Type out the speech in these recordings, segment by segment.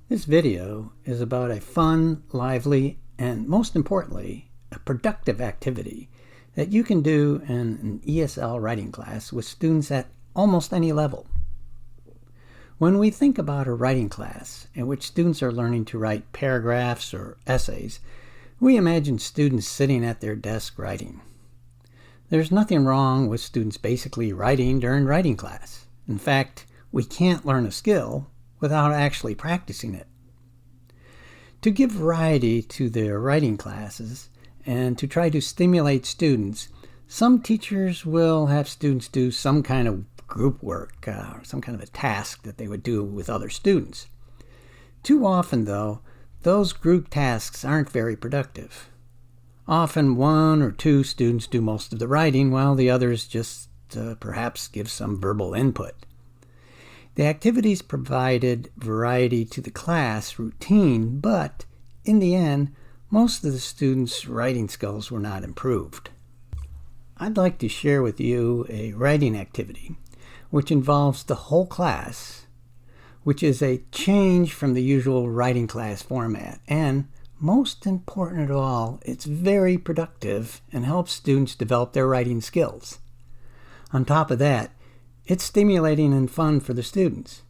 This video is about a fun, lively, and most importantly, a productive activity that you can do in an ESL writing class with students at almost any level. When we think about a writing class in which students are learning to write paragraphs or essays, we imagine students sitting at their desk writing. There's nothing wrong with students basically writing during writing class. In fact, we can't learn a skill without actually practicing it. To give variety to their writing classes and to try to stimulate students, some teachers will have students do some kind of group work, or some kind of a task that they would do with other students. Too often, though, those group tasks aren't very productive. Often one or two students do most of the writing while the others just perhaps give some verbal input. The activities provided variety to the class routine, but in the end, most of the students' writing skills were not improved. I'd like to share with you a writing activity which involves the whole class, which is a change from the usual writing class format, and most important of all, it's very productive and helps students develop their writing skills. On top of that, it's stimulating and fun for the students.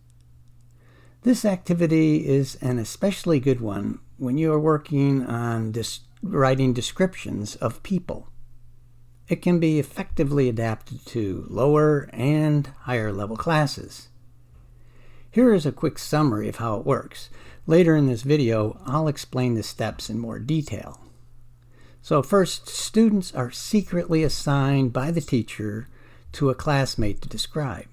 This activity is an especially good one when you are working on writing descriptions of people. It can be effectively adapted to lower and higher level classes. Here is a quick summary of how it works. Later in this video, I'll explain the steps in more detail. So first, students are secretly assigned by the teacher to a classmate to describe.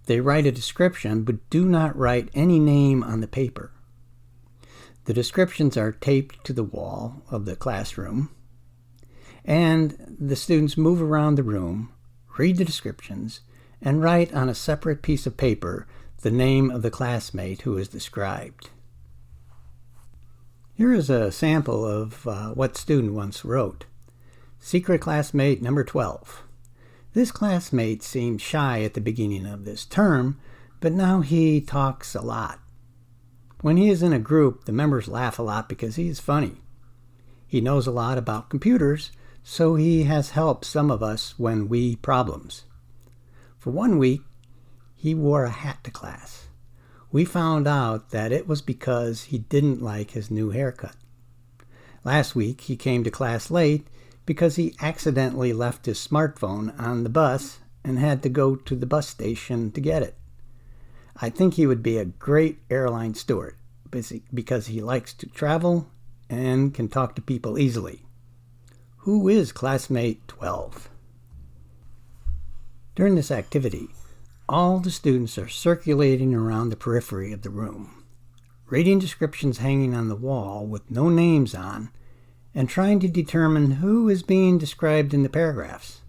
They write a description but do not write any name on the paper. The descriptions are taped to the wall of the classroom, and the students move around the room, read the descriptions, and write on a separate piece of paper the name of the classmate who is described. Here is a sample of what student once wrote. Secret classmate number 12. This classmate seemed shy at the beginning of this term, but now he talks a lot. When he is in a group, the members laugh a lot because he is funny. He knows a lot about computers, so he has helped some of us when we problems. For 1 week, he wore a hat to class. We found out that it was because he didn't like his new haircut. Last week, he came to class late because he accidentally left his smartphone on the bus and had to go to the bus station to get it. I think he would be a great airline steward because he likes to travel and can talk to people easily. Who is classmate 12? During this activity, all the students are circulating around the periphery of the room, reading descriptions hanging on the wall with no names on, and trying to determine who is being described in the paragraphs.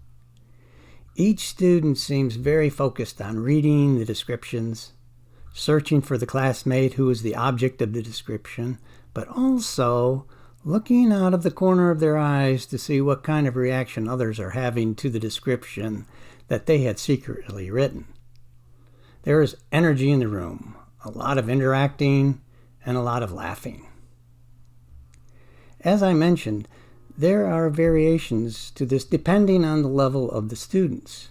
Each student seems very focused on reading the descriptions, searching for the classmate who is the object of the description, but also looking out of the corner of their eyes to see what kind of reaction others are having to the description that they had secretly written. There is energy in the room, a lot of interacting, and a lot of laughing. As I mentioned, there are variations to this depending on the level of the students.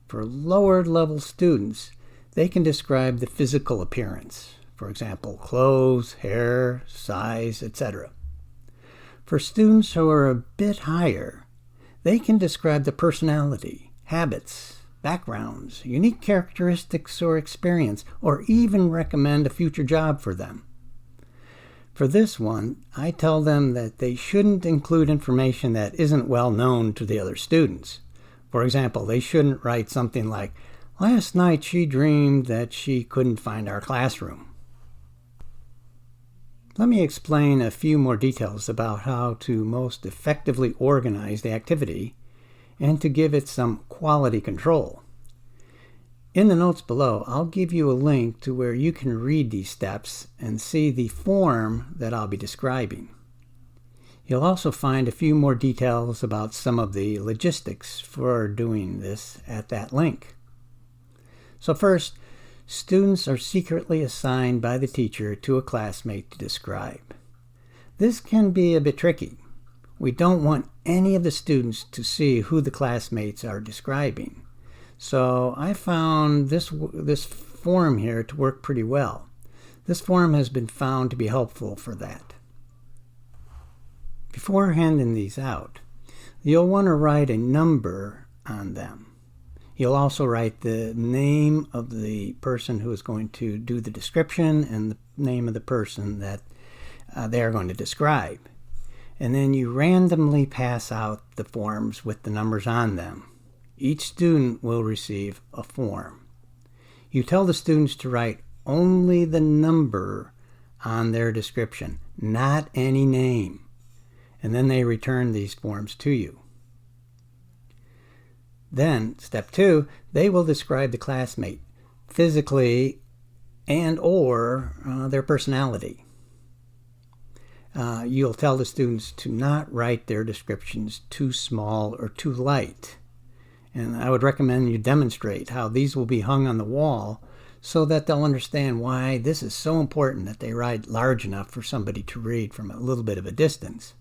For lower level students, they can describe the physical appearance, for example, clothes, hair, size, etc. For students who are a bit higher, they can describe the personality, habits, backgrounds, unique characteristics or experience, or even recommend a future job for them. For this one, I tell them that they shouldn't include information that isn't well known to the other students. For example, they shouldn't write something like, "Last night she dreamed that she couldn't find our classroom." Let me explain a few more details about how to most effectively organize the activity and to give it some quality control. In the notes below, I'll give you a link to where you can read these steps and see the form that I'll be describing. You'll also find a few more details about some of the logistics for doing this at that link. So first, students are secretly assigned by the teacher to a classmate to describe. This can be a bit tricky. We don't want any of the students to see who the classmates are describing. So I found this form here to work pretty well. This form has been found to be helpful for that. Before handing these out, you'll want to write a number on them. You'll also write the name of the person who is going to do the description and the name of the person that they are going to describe. And then you randomly pass out the forms with the numbers on them. Each student will receive a form. You tell the students to write only the number on their description, not any name. And then they return these forms to you. Then, step 2, they will describe the classmate physically and or their personality. You'll tell the students to not write their descriptions too small or too light. And I would recommend you demonstrate how these will be hung on the wall so that they'll understand why this is so important that they write large enough for somebody to read from a little bit of a distance.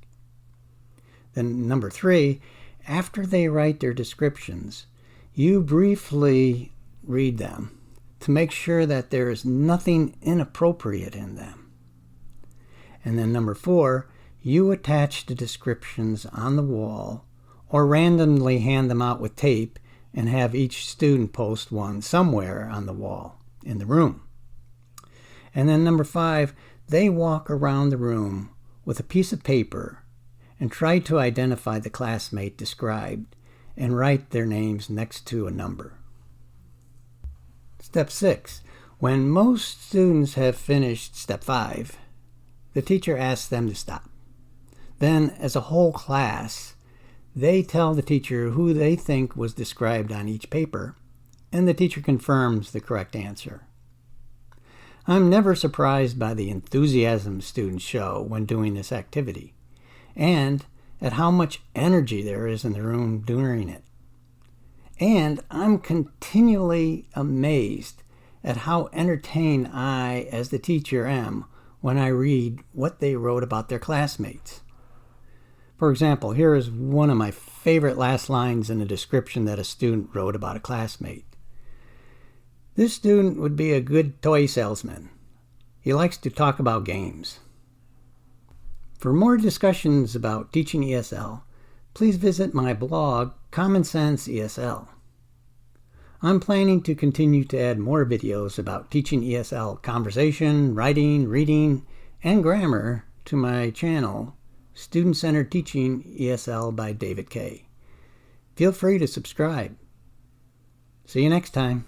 Then number 3, after they write their descriptions, you briefly read them to make sure that there is nothing inappropriate in them. And then number 4, you attach the descriptions on the wall or randomly hand them out with tape and have each student post one somewhere on the wall in the room. And then number 5, they walk around the room with a piece of paper and try to identify the classmate described and write their names next to a number. Step 6. When most students have finished step 5, the teacher asks them to stop. Then, as a whole class, they tell the teacher who they think was described on each paper, and the teacher confirms the correct answer. I'm never surprised by the enthusiasm students show when doing this activity, and at how much energy there is in the room during it. And I'm continually amazed at how entertained I, as the teacher, am when I read what they wrote about their classmates. For example, here is one of my favorite last lines in a description that a student wrote about a classmate. This student would be a good toy salesman. He likes to talk about games. For more discussions about teaching ESL, please visit my blog, Common Sense ESL. I'm planning to continue to add more videos about teaching ESL conversation, writing, reading, and grammar to my channel, Student-Centered Teaching ESL by David Kehe. Feel free to subscribe. See you next time.